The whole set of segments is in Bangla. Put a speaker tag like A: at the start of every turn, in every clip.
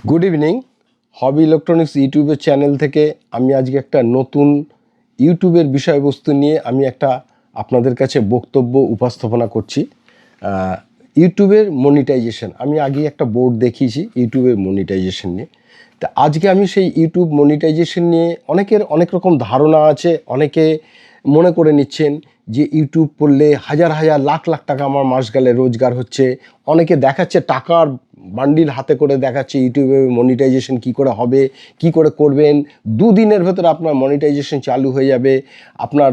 A: Good evening. হবি ইলেকট্রনিক্স ইউটিউবের চ্যানেল থেকে আমি আজকে একটা নতুন ইউটিউবের বিষয়বস্তু নিয়ে আমি আপনাদের কাছে বক্তব্য উপস্থাপনা করছি। ইউটিউবের মনিটাইজেশন, আমি আগে একটা বোর্ড দেখিয়েছি ইউটিউবের মনিটাইজেশন নিয়ে। তা আজকে আমি সেই ইউটিউব মনিটাইজেশন নিয়ে অনেকের অনেক রকম ধারণা আছে। অনেকে মনে করে নিচ্ছেন যে ইউটিউব করলে হাজার হাজার লাখ লাখ টাকা আমার মাস গেলে রোজগার হচ্ছে। অনেকে দেখাচ্ছে টাকার বান্ডিল হাতে করে দেখাচ্ছে ইউটিউবে মনিটাইজেশন কি করে হবে, কি করে করবেন। দুদিনের ভেতরে আপনার মনিটাইজেশন চালু হয়ে যাবে, আপনার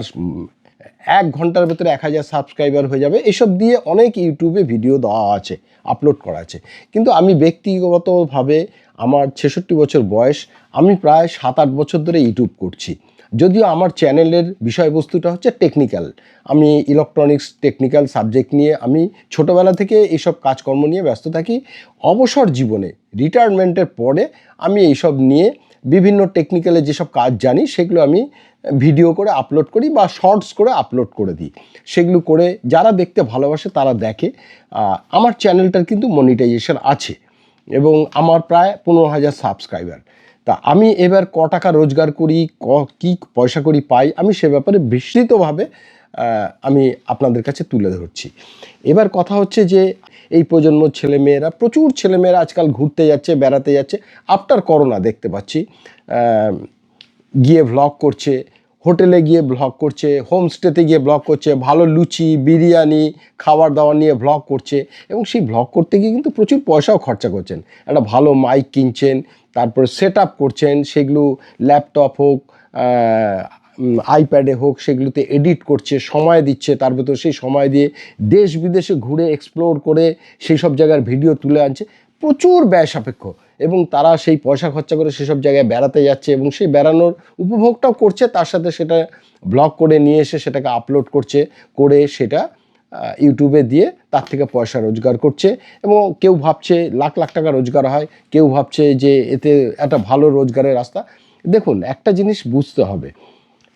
A: 1 ঘন্টার ভেতরে 1000 সাবস্ক্রাইবার হয়ে যাবে। এসব দিয়ে অনেক ইউটিউবে ভিডিও দেওয়া আছে, আপলোড করা আছে। কিন্তু আমি ব্যক্তিগতভাবে আমার 66 বছর বয়স, আমি প্রায় 7-8 বছর ধরে ইউটিউব করছি। যদিও আমার চ্যানেলের বিষয়বস্তুটা হচ্ছে টেকনিক্যাল, আমি ইলেকট্রনিক্স টেকনিক্যাল সাবজেক্ট নিয়ে আমি ছোটোবেলা থেকে এইসব কাজকর্ম নিয়ে ব্যস্ত থাকি। অবসর জীবনে রিটায়ারমেন্টের পরে আমি এইসব নিয়ে বিভিন্ন টেকনিক্যালে যেসব কাজ জানি সেগুলো আমি ভিডিও করে আপলোড করি বা শর্টস করে আপলোড করে দিই। সেগুলো করে যারা দেখতে ভালোবাসে তারা দেখে। আমার চ্যানেলটার কিন্তু মনিটাইজেশন আছে এবং আমার প্রায় 15,000 সাবস্ক্রাইবার। তা আমি এবার ক টাকা রোজগার করি, কী পয়সা করি পাই, আমি সে ব্যাপারে বিস্তৃতভাবে আমি আপনাদের কাছে তুলে ধরছি। এবার কথা হচ্ছে যে এই প্রজন্মর ছেলেমেয়েরা, প্রচুর ছেলেমেয়েরা আজকাল ঘুরতে যাচ্ছে, বেড়াতে যাচ্ছে। আফটার করোনা দেখতে পাচ্ছি গিয়ে ভ্লগ করছে, হোটেলে গিয়ে ভ্লগ করছে, হোমস্টেতে গিয়ে ভ্লগ করছে, ভালো লুচি বিরিয়ানি খাবার দাবার নিয়ে ভ্লগ করছে। এবং সেই ভ্লগ করতে গিয়ে কিন্তু প্রচুর পয়সাও খরচা করছেন। একটা ভালো মাইক কিনছেন, তারপরে সেট আপ করছেন, সেগুলো ল্যাপটপ হোক আইপ্যাডে হোক সেগুলোতে এডিট করছে, সময় দিচ্ছে। তার ভেতর সেই সময় দিয়ে দেশ বিদেশে ঘুরে এক্সপ্লোর করে সেই সব জায়গার ভিডিও তুলে আনছে। প্রচুর ব্যয় সাপেক্ষ এবং তারা সেই পয়সা খরচা করে সেসব জায়গায় বেড়াতে যাচ্ছে এবং সেই বেড়ানোর উপভোগটাও করছে, তার সাথে সেটা ব্লগ করে নিয়ে এসে সেটাকে আপলোড করছে, করে সেটা ইউটিউবে দিয়ে তার থেকে পয়সা রোজগার করছে। এবং কেউ ভাবছে লাখ লাখ টাকা রোজগার হয়, কেউ ভাবছে যে এতে একটা ভালো রোজগারের রাস্তা। দেখুন, একটা জিনিস বুঝতে হবে,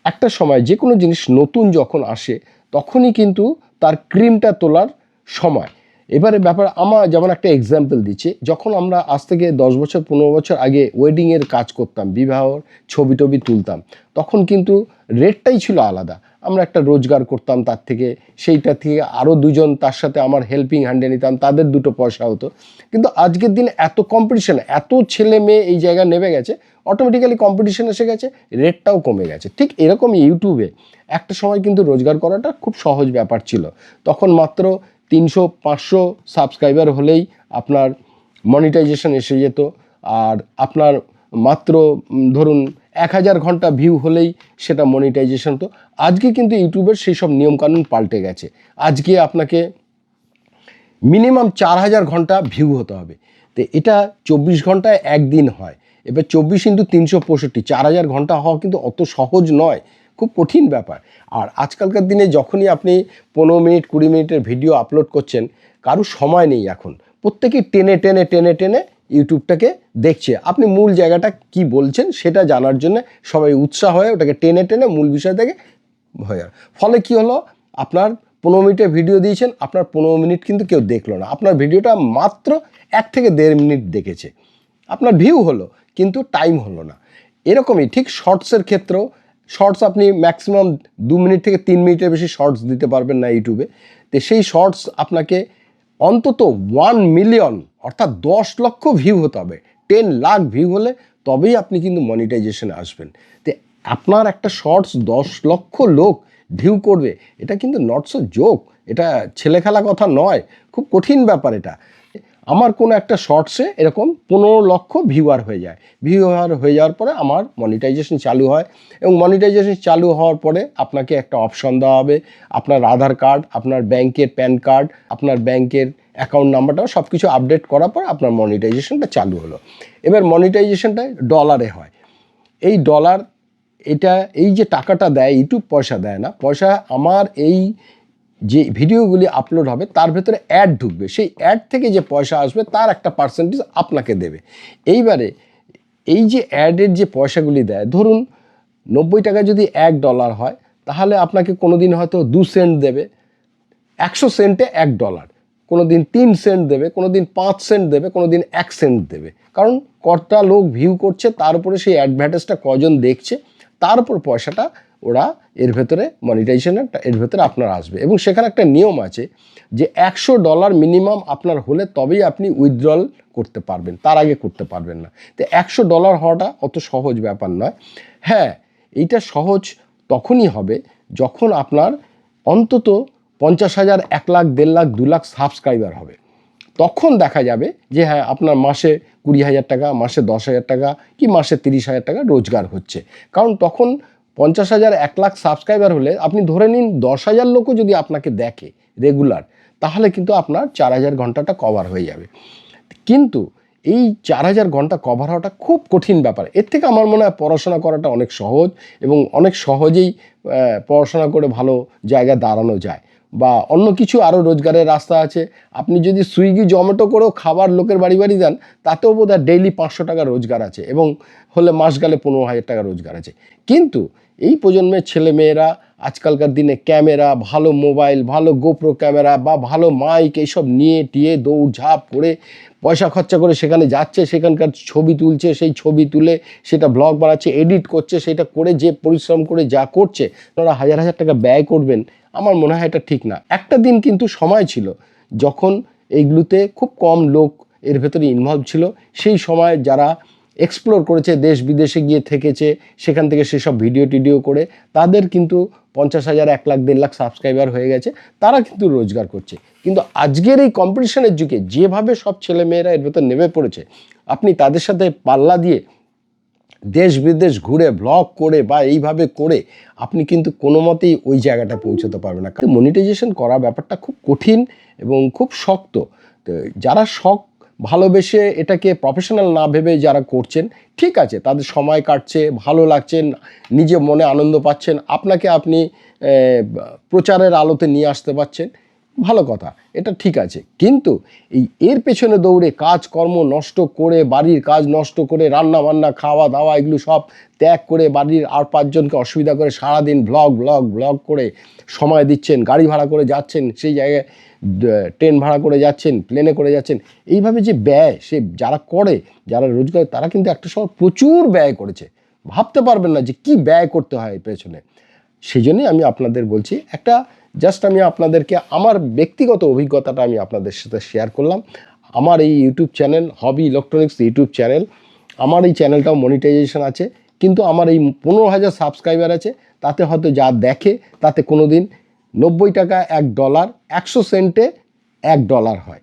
A: একটা সময় যে কোনো জিনিস নতুন যখন আসে তখনই কিন্তু তার ক্রিমটা তোলার সময়। এবারে ব্যাপার, আমার যেমন একটা এক্সাম্পল দিচ্ছি, যখন আমরা আজ থেকে 10 বছর 15 বছর আগে ওয়েডিংয়ের কাজ করতাম, বিবাহর ছবি টবি তুলতাম, তখন কিন্তু রেটটাই ছিল আলাদা। আমরা একটা রোজগার করতাম তার থেকে, সেইটা থেকে আরও দুজন তার সাথে আমার হেল্পিং হ্যান্ডে নিতাম, তাদের দুটো পয়সা হতো। কিন্তু আজকের দিনে এত কম্পিটিশন, এত ছেলে মেয়ে এই জায়গায় নেমে গেছে, অটোমেটিক্যালি কম্পিটিশন এসে গেছে, রেটটাও কমে গেছে। ঠিক এরকম ইউটিউবে একটা সময় কিন্তু রোজগার করাটা খুব সহজ ব্যাপার ছিল। তখন মাত্র 300-500 সাবস্ক্রাইবার হলেই আপনার মনিটাইজেশন এসে যেত। আর আপনার মাত্র ধরুন 1000 ঘন্টা ভিউ হলেই সেটা মনিটাইজেশন হতো। আজকে কিন্তু ইউটিউবের সেই সব নিয়মকানুন পাল্টে গেছে। আজকে আপনাকে মিনিমাম 4000 ঘন্টা ভিউ হতে হবে। তো এটা 24 ঘন্টায় একদিন হয়। এবার 24 × 365, 4000 ঘন্টা হওয়া কিন্তু অত সহজ নয়, খুব কঠিন ব্যাপার। আর আজকালকার দিনে যখনই আপনি 15 মিনিট 20 মিনিটের ভিডিও আপলোড করছেন, কারো সময় নেই এখন, প্রত্যেকেই টেনে টেনে টেনে টেনে ইউটিউবটাকে দেখছে। আপনি মূল জায়গাটা কি বলছেন সেটা জানার জন্য সবাই উৎসাহ হয়ে ওটাকে টেনে টেনে মূল বিষয় থেকে হয়ে যায়। ফলে কি হলো, আপনার 15 মিনিটের ভিডিও দিয়েছেন, আপনার 15 মিনিট কিন্তু কেউ দেখলো না, আপনার ভিডিওটা মাত্র 1 থেকে 1.5 মিনিট দেখেছে। আপনার ভিউ হলো কিন্তু টাইম হলো না। এরকমই ঠিক শর্টসের ক্ষেত্রেও, শর্টস আপনি ম্যাক্সিমাম 2 মিনিট থেকে 3 মিনিটের বেশি শর্টস দিতে পারবেন না ইউটিউবে। তো সেই শর্টস আপনাকে অন্তত 1 মিলিয়ন অর্থাৎ 10 লক্ষ ভিউ হতে হবে, 10 লাখ ভিউ হলে তবেই আপনি কিন্তু মনিটাইজেশনে আসবেন। তো আপনার একটা শর্টস 10 লক্ষ লোক ভিউ করবে, এটা কিন্তু নট সো জোক, এটা ছেলেখেলা কথা নয়, খুব কঠিন ব্যাপার এটা। আমার কোনো একটা শর্টসে এরকম 15 লক্ষ ভিউয়ার হয়ে যায়। ভিউয়ার হয়ে যাওয়ার পরে আমার মনিটাইজেশন চালু হয় এবং মনিটাইজেশন চালু হওয়ার পরে আপনাকে একটা অপশন দেওয়া হবে, আপনার আধার কার্ড, আপনার ব্যাংকের প্যান কার্ড, আপনার ব্যাংকের অ্যাকাউন্ট নাম্বারটাও সব কিছু আপডেট করার পর আপনার মনিটাইজেশনটা চালু হলো। এবার মনিটাইজেশনটা ডলারে হয়। এই ডলার, এটা এই যে টাকাটা দেয় ইউটিউব পয়সা দেয় না, পয়সা আমার এই যে ভিডিওগুলি আপলোড হবে তার ভেতরে অ্যাড ঢুকবে, সেই অ্যাড থেকে যে পয়সা আসবে তার একটা পার্সেন্টেজ আপনাকে দেবে। এইবারে এই যে অ্যাডের যে পয়সাগুলি দেয়, ধরুন 90 টাকা যদি $1 হয়, তাহলে আপনাকে কোনো দিন হয়তো 2 সেন্ট দেবে, 100 সেন্টে $1। কোনো দিন 3 সেন্ট দেবে, কোনো দিন 5 সেন্ট দেবে, কোনো দিন 1 সেন্ট দেবে। কারণ কটা লোক ভিউ করছে, তার উপরে সেই অ্যাডভার্টাইজটা কজন দেখছে, তার উপর পয়সাটা ওরা এর ভেতরে মনিটাইজেশনের এর ভেতরে আপনার আসবে। এবং সেখানে একটা নিয়ম আছে যে $100 মিনিমাম আপনার হলে তবেই আপনি উইথড্রল করতে পারবেন, তার আগে করতে পারবেন না। তো $100 হওয়াটা অত সহজ ব্যাপার নয়। হ্যাঁ, এইটা সহজ তখনই হবে যখন আপনার অন্তত 50,000, 1 লাখ, 1.5 লাখ, 2 লাখ সাবস্ক্রাইবার হবে। তখন দেখা যাবে যে হ্যাঁ, আপনার মাসে 20,000 টাকা, মাসে 10,000 টাকা কি মাসে 30,000 টাকা রোজগার হচ্ছে। কারণ তখন 50,000, 1 লাখ সাবস্ক্রাইবার হলে আপনি ধরে নিন 10,000 লোকও যদি আপনাকে দেখে রেগুলার, তাহলে কিন্তু আপনার 4,000 ঘন্টাটা কভার হয়ে যাবে। কিন্তু এই 4,000 ঘন্টা কভার হওয়াটা খুব কঠিন ব্যাপার। এর থেকে আমার মনে হয় পড়াশোনা করাটা অনেক সহজ, এবং অনেক সহজেই পড়াশোনা করে ভালো জায়গায় দাঁড়ানো যায়। বা অন্য কিছু আরও রোজগারের রাস্তা আছে। আপনি যদি সুইগি, জোম্যাটো করেও খাবার লোকের বাড়ি বাড়ি দেন, তাতেও বোধহয় ডেইলি 500 টাকা রোজগার আছে, এবং হলে মাস গেলে 15,000 টাকা রোজগার আছে। কিন্তু এই প্রজন্মের ছেলেমেয়েরা আজকালকার দিনে ক্যামেরা, ভালো মোবাইল, ভালো গোপ্রো ক্যামেরা বা ভালো মাইক এইসব নিয়ে টিয়ে দৌড়ঝাঁপ করে পয়সা খরচা করে সেখানে যাচ্ছে, সেখানকার ছবি তুলছে, সেই ছবি তুলে সেটা ব্লগ বানাচ্ছে, এডিট করছে, সেটা করে যে পরিশ্রম করে যা করছে, ওরা হাজার হাজার টাকা ব্যয় করবেন, আমার মনে হয় এটা ঠিক না। একটা দিন কিন্তু সময় ছিল যখন এইগুলোতে খুব কম লোক এর ভেতরে ইনভলভ ছিল। সেই সময় যারা এক্সপ্লোর করেছে, দেশ বিদেশে গিয়ে থেকেছে, সেখান থেকে সেসব ভিডিও টিডিও করে তাদের কিন্তু 50,000, 1 লাখ, 1.5 লাখ সাবস্ক্রাইবার হয়ে গেছে, তারা কিন্তু রোজগার করছে। কিন্তু আজকের এই কম্পিটিশনের যুগে যেভাবে সব ছেলেমেয়েরা এর ভেতর নেমে পড়েছে, আপনি তাদের সাথে পাল্লা দিয়ে দেশ বিদেশ ঘুরে ব্লগ করে বা এইভাবে করে আপনি কিন্তু কোনো মতেই ওই জায়গাটা পৌঁছতে পারবেন না। মনিটাইজেশন করা ব্যাপারটা খুব কঠিন এবং খুব শক্ত। তো যারা শখ ভালোবেসে এটাকে প্রফেশনাল না ভেবে যারা করছেন, ঠিক আছে, তাদের সময় কাটছে, ভালো লাগছেন, নিজে মনে আনন্দ পাচ্ছেন, আপনাকে আপনি প্রচারের আলোতে নিয়ে আসতে পারছেন, ভালো কথা, এটা ঠিক আছে। কিন্তু এর পেছনে দৌড়ে কাজকর্ম নষ্ট করে, বাড়ির কাজ নষ্ট করে, রান্না বান্না, খাওয়া দাওয়া এগুলো সব ত্যাগ করে, বাড়ির আর 5 জনকে অসুবিধা করে সারাদিন ব্লগ করে সময় দিচ্ছেন, গাড়ি ভাড়া করে যাচ্ছেন, সেই জায়গায় ট্রেন ভাড়া করে যাচ্ছেন, প্লেনে করে যাচ্ছেন, এইভাবে যে ব্যয় সে যারা করে, যারা রোজগার, তারা কিন্তু একটা সময় প্রচুর ব্যয় করেছে, ভাবতে পারবেন না যে কি ব্যয় করতে হয় এর পেছনে। সেই জন্যই আমি আপনাদের বলছি, একটা জাস্ট আমি আপনাদেরকে আমার ব্যক্তিগত অভিজ্ঞতাটা আমি আপনাদের সাথে শেয়ার করলাম। আমার এই ইউটিউব চ্যানেল হবি ইলেকট্রনিক্স ইউটিউব চ্যানেল, আমার এই চ্যানেলটাও মনিটাইজেশন আছে, কিন্তু আমার এই 15,000 সাবস্ক্রাইবার আছে, তাতে হয়তো যা দেখে তাতে কোনো দিন 90 টাকা, $1, 100 সেন্টে $1 হয়।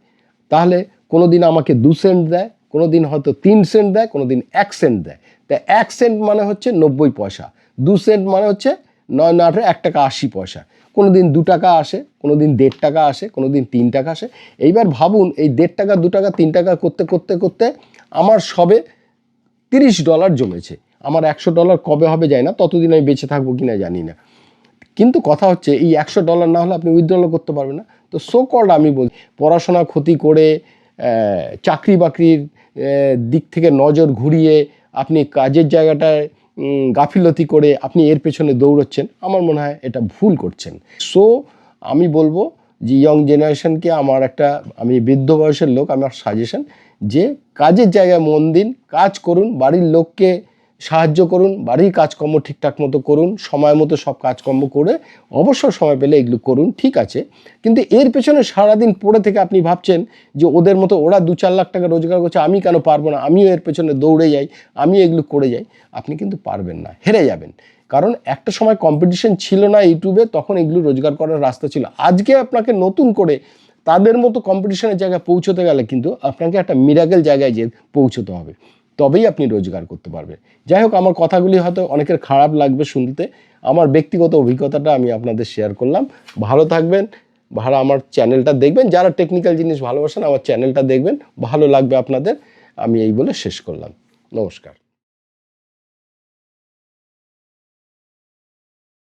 A: তাহলে কোনো দিন আমাকে 2 সেন্ট দেয়, কোনো দিন হয়তো 3 সেন্ট দেয়, কোনো দিন 1 সেন্ট দেয়। তাই 1 সেন্ট মানে হচ্ছে 90 পয়সা, 2 সেন্ট মানে হচ্ছে 9 1 টাকা 80 পয়সা। কোনো দিন 2 টাকা আসে, কোনো দিন 1.5 টাকা আসে, কোনো দিন 3 টাকা আসে। এইবার ভাবুন, এই 1.5 টাকা, 2 টাকা, 3 টাকা করতে করতে করতে আমার সবে $30 জমেছে। আমার $100 কবে হবে যায় না, ততদিন আমি বেঁচে থাকবো কিনা জানি না। কিন্তু কথা হচ্ছে, এই $100 না হলে আপনি উইথড্রল করতে পারবেন না। তো সো কল্ড আমি বলি, পড়াশোনা ক্ষতি করে, চাকরি বাকরির দিক থেকে নজর ঘুরিয়ে আপনি কাজের জায়গাটায় গাফিলতি করে আপনি এর পেছনে দৌড়চ্ছেন, আমার মনে হয় এটা ভুল করছেন। সো আমি বলবো যে ইয়ং জেনারেশনকে আমার একটা, আমি বৃদ্ধ বয়সের লোক, আমার সাজেশন যে কাজের জায়গায় মন দিন, কাজ করুন, বাড়ির লোককে সাহায্য করুন, বাড়ির কাজকর্ম ঠিকঠাক মতো করুন, সময় মতো সব কাজকর্ম করে অবসর সময় পেলে এগুলো করুন, ঠিক আছে। কিন্তু এর পেছনে সারাদিন পড়ে থেকে আপনি ভাবছেন যে ওদের মতো ওরা 2-4 লাখ টাকা রোজগার করছে, আমি কেন পারবো না, আমিও এর পেছনে দৌড়ে যাই, আমি এগুলো করে যাই, আপনি কিন্তু পারবেন না, হেরে যাবেন। কারণ একটা সময় কম্পিটিশন ছিল না ইউটিউবে, তখন এগুলো রোজগার করার রাস্তা ছিল। আজকে আপনাকে নতুন করে তাদের মতো কম্পিটিশনের জায়গায় পৌঁছতে গেলে কিন্তু আপনাকে একটা মিরাকেল জায়গায় যে পৌঁছতে হবে, তবেই আপনি রোজগার করতে পারবেন। যাই হোক, আমার কথাগুলি হয়তো অনেকের খারাপ লাগবে শুনতে, আমার ব্যক্তিগত অভিজ্ঞতাটা আমি আপনাদের শেয়ার করলাম। ভালো থাকবেন, ভালো আমার চ্যানেলটা দেখবেন, যারা টেকনিক্যাল জিনিস ভালোবাসেন আমার চ্যানেলটা দেখবেন, ভালো লাগবে আপনাদের। আমি এই বলে শেষ করলাম, নমস্কার।